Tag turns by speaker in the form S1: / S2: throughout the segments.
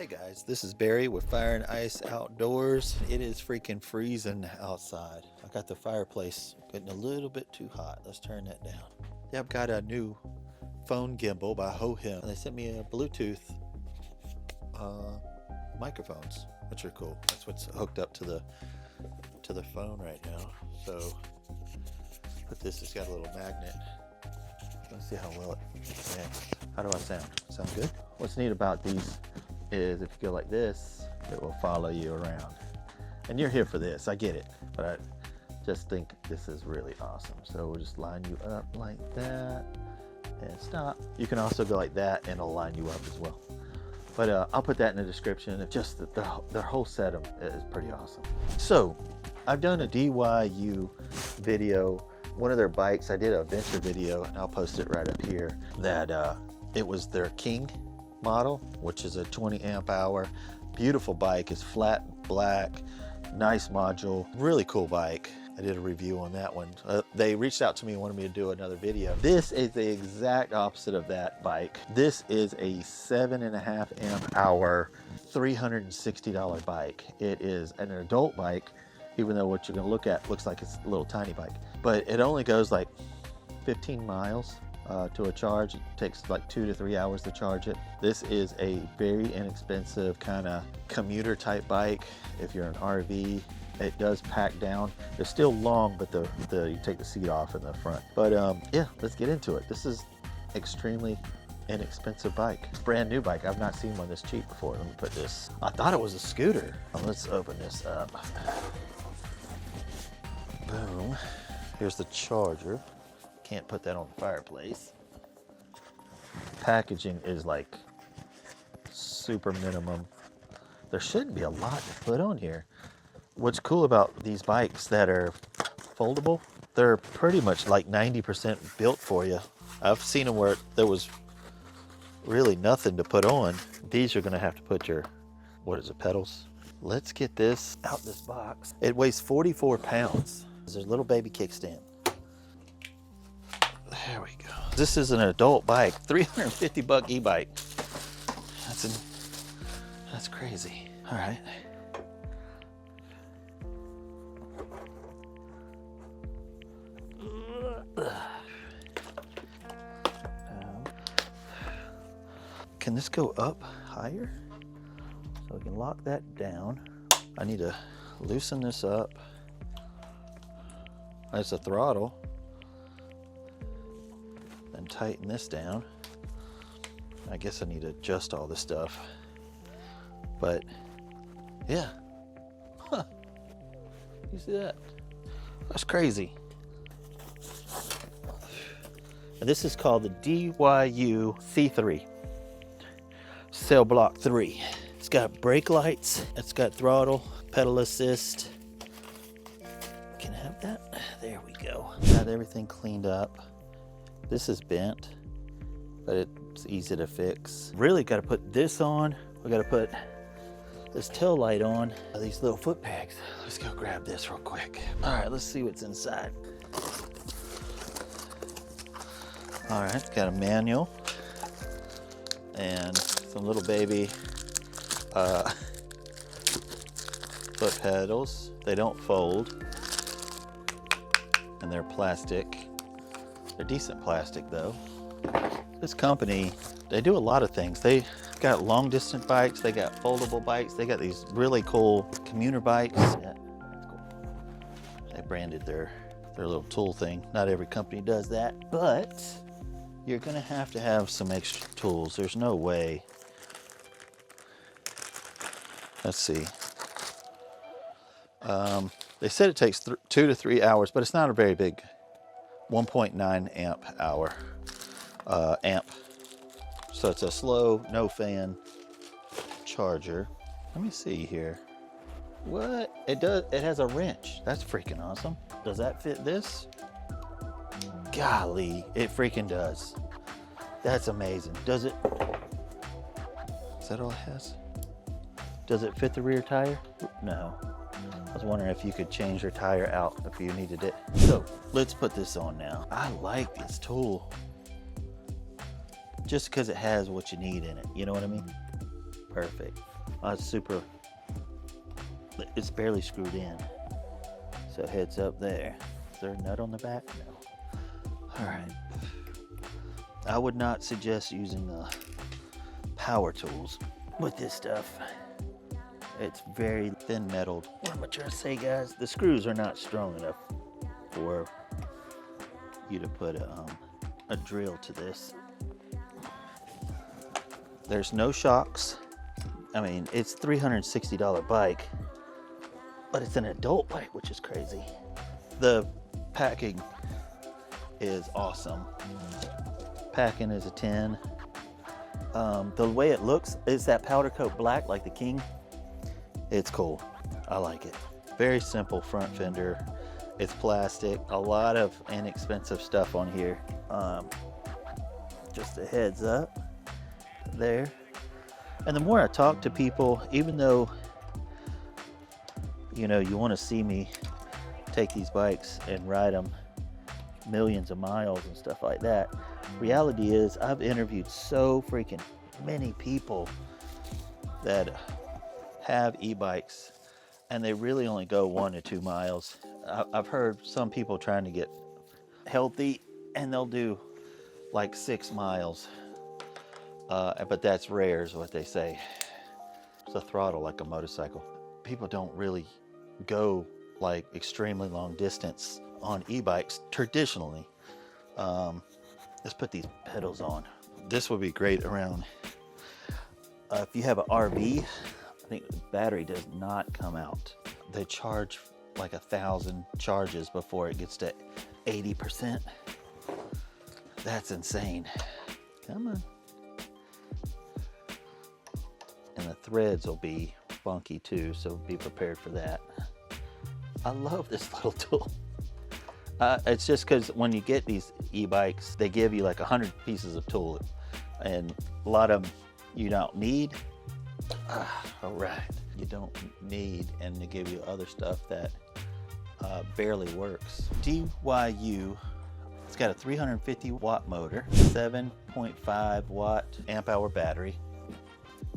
S1: Hey guys, this is Barry with Fire and Ice Outdoors. It is freaking freezing outside. I got the fireplace getting a little bit too hot. Let's turn that down. Yeah, I've got a new phone gimbal by Hohem, and they sent me a Bluetooth microphones, which are cool. That's what's hooked up to the phone right now. So put this. It's got a little magnet. Let's see how well it sounds. How do I sound? Sound good? What's neat about these is if you go like this, it will follow you around. And you're here for this, I get it, but I just think this is really awesome. So we'll just line you up like that and stop. You can also go like that and it'll line you up as well. But I'll put that in the description. Just the whole setup is pretty awesome. So I've done a DYU video, one of their bikes. I did a venture video and I'll post it right up here, that it was their King model, which is a 20 amp hour beautiful bike. It's flat black, nice module, really cool bike. I did a review on that one. They reached out to me and wanted me to do another video. This is the exact opposite of that bike. This is a 7.5 amp hour $360 bike. It is an adult bike, even though what you're going to look at looks like it's a little tiny bike, but it only goes like 15 miles to a charge. It takes like 2 to 3 hours to charge it. This is a very inexpensive kind of commuter type bike. If you're an RV, it does pack down. It's still long, but you take the seat off in the front. But yeah, let's get into it. This is extremely inexpensive bike. It's a brand new bike. I've not seen one this cheap before. Let me put this. I thought it was a scooter. Let's open this up. Boom. Here's the charger. Can't put that on the fireplace. Packaging is like super minimum. There shouldn't be a lot to put on here. What's cool about these bikes that are foldable, they're pretty much like 90% built for you. I've seen them where there was really nothing to put on. These are gonna have to put your, what is it, pedals? Let's get this out this box. It weighs 44 pounds. There's a little baby kickstand. There we go. This is an adult bike, $350 e-bike. That's crazy. All right. Can this go up higher? So we can lock that down. I need to loosen this up. There's a throttle. And tighten this down. I guess I need to adjust all this stuff. But yeah. Huh. You see that? That's crazy. And this is called the DYU C3. Cell block 3. It's got brake lights, it's got throttle, pedal assist. Can I have that? There we go. Got everything cleaned up. This is bent, but it's easy to fix. Really got to put this on. We got to put this tail light on. These little foot pegs. Let's go grab this real quick. All right, let's see what's inside. All right, it's got a manual and some little baby foot pedals. They don't fold, and they're plastic. They're decent plastic though. This company, they do a lot of things. They got long distance bikes, they got foldable bikes, they got these really cool commuter bikes. Yeah, that's cool. They branded their little tool thing. Not every company does that, but you're gonna have to have some extra tools. There's no way. Let's see. They said it takes 2 to 3 hours, but it's not a very big 1.9 amp hour amp. So it's a slow, no fan charger. Let me see here. What? It does, it has a wrench. That's freaking awesome. Does that fit this? Golly, it freaking does. That's amazing. Does it? Is that all it has? Does it fit the rear tire? No. I was wondering if you could change your tire out if you needed it. So let's put this on now. I like this tool just because it has what you need in it. You know what I mean? Perfect. It's barely screwed in. So heads up there. Is there a nut on the back? No. All right. I would not suggest using power tools with this stuff. It's very thin metalled. What am I trying to say, guys? The screws are not strong enough for you to put a drill to this. There's no shocks. I mean, it's a $360 bike, but it's an adult bike, which is crazy. The packing is awesome. Packing is a 10. The way it looks is that powder coat black like the King. It's cool. I like it. Very simple front fender. It's plastic. A lot of inexpensive stuff on here. Just a heads up there. And the more I talk to people, even though you want to see me take these bikes and ride them millions of miles and stuff like that, reality is I've interviewed so freaking many people that have e-bikes and they really only go 1 to 2 miles. I've heard some people trying to get healthy and they'll do like 6 miles, but that's rare is what they say. It's a throttle like a motorcycle. People don't really go like extremely long distance on e-bikes traditionally. Let's put these pedals on. This would be great around if you have an RV. I think the battery does not come out. They charge like 1,000 charges before it gets to 80%. That's insane. Come on. And the threads will be funky too, so be prepared for that. I love this little tool. It's just because when you get these e-bikes, they give you like 100 pieces of tool, and a lot of them you don't need. All right, you don't need, and they give you other stuff that barely works. DYU, it's got a 350 watt motor, 7.5 watt amp hour battery.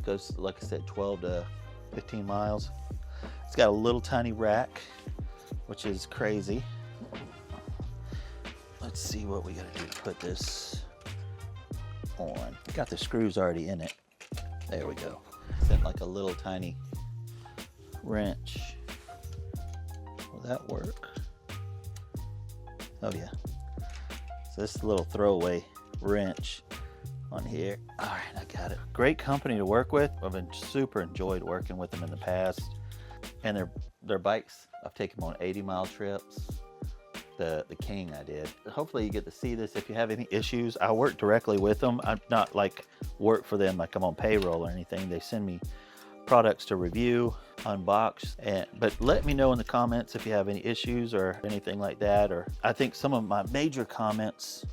S1: Goes, like I said, 12 to 15 miles. It's got a little tiny rack, which is crazy. Let's see what we gotta do to put this on. Got the screws already in it. There we go. Sent like a little tiny wrench. Will that work? Oh yeah. So this little throwaway wrench on here. All right, I got it. Great company to work with. I've been super enjoyed working with them in the past. And their bikes, I've taken them on 80-mile trips. The King I did. Hopefully you get to see this. If you have any issues, I work directly with them. I'm not like work for them like I'm on payroll or anything. They send me products to review, unbox, but let me know in the comments if you have any issues or anything like that. Or I think some of my major comments,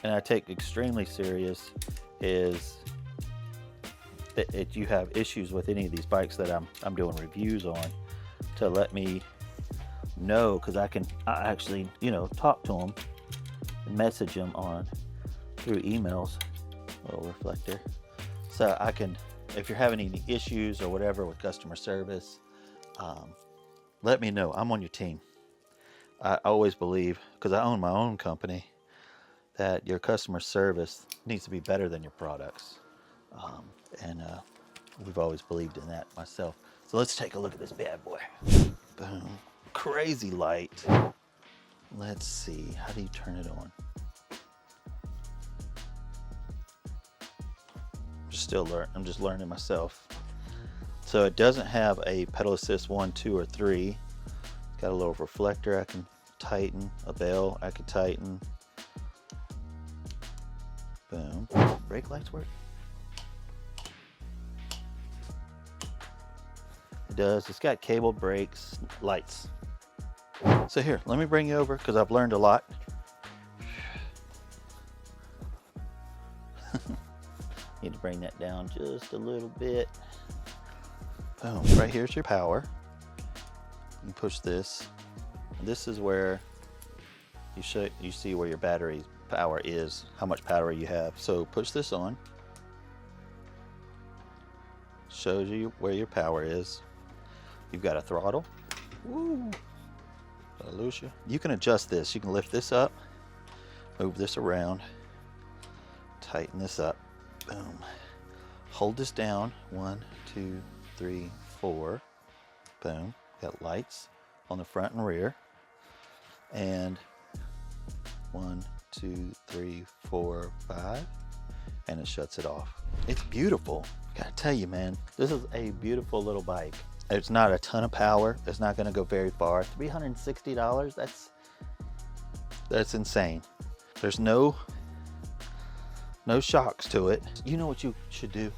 S1: and I take extremely serious, is that if you have issues with any of these bikes that I'm doing reviews on, to let me know, because I actually talk to them and message them through emails. Little reflector, so I can, if you're having any issues or whatever with customer service, let me know. I'm on your team. I always believe, because I own my own company, that your customer service needs to be better than your products, and we've always believed in that myself. So let's take a look at this bad boy. Boom. Crazy light. Let's see, how do you turn it on? I'm just learning myself. So it doesn't have a pedal assist 1, 2, or 3. It's got a little reflector I can tighten, a bell I can tighten. Boom. Brake lights work? It does. It's got cabled brakes, lights. So here, let me bring you over because I've learned a lot. Need to bring that down just a little bit. Boom. Right here's your power. You push this. This is where you see where your battery power is, how much power you have. So push this on. shows you where your power is. You've got a throttle. Woo! Did I lose you? You can adjust this. You can lift this up, move this around, tighten this up. Boom. Hold this down. 1, 2, 3, 4. Boom. Got lights on the front and rear. And 1, 2, 3, 4, 5. And it shuts it off. It's beautiful. Gotta tell you, man, this is a beautiful little bike. It's not a ton of power. It's not gonna go very far. $360, that's insane. There's no shocks to it. You know what you should do?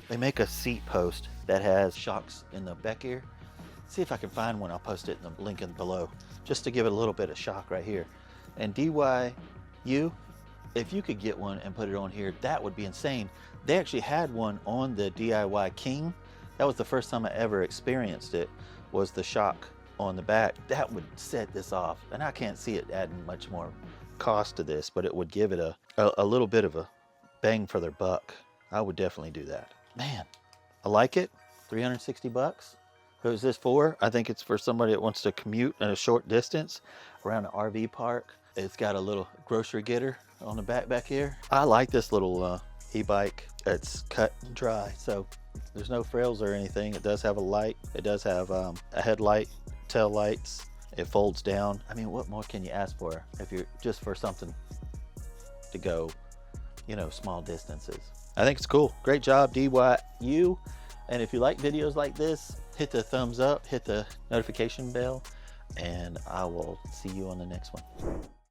S1: They make a seat post that has shocks in the back ear. See if I can find one. I'll post it in the link below, just to give it a little bit of shock right here. And DYU, if you could get one and put it on here, that would be insane. They actually had one on the DIY King. That was the first time I ever experienced it, was the shock on the back. That would set this off. And I can't see it adding much more cost to this, but it would give it a little bit of a bang for their buck. I would definitely do that. Man, I like it. 360 bucks. Who's this for? I think it's for somebody that wants to commute in a short distance around an RV park. It's got a little grocery getter on the back here. I like this little e-bike. It's cut and dry, so there's no frills or anything. It does have a light. It does have a headlight, tail lights. It folds down. I mean, what more can you ask for if you're just for something to go, you know, small distances? I think it's cool. Great job, DYU. And if you like videos like this, hit the thumbs up, hit the notification bell, and I will see you on the next one.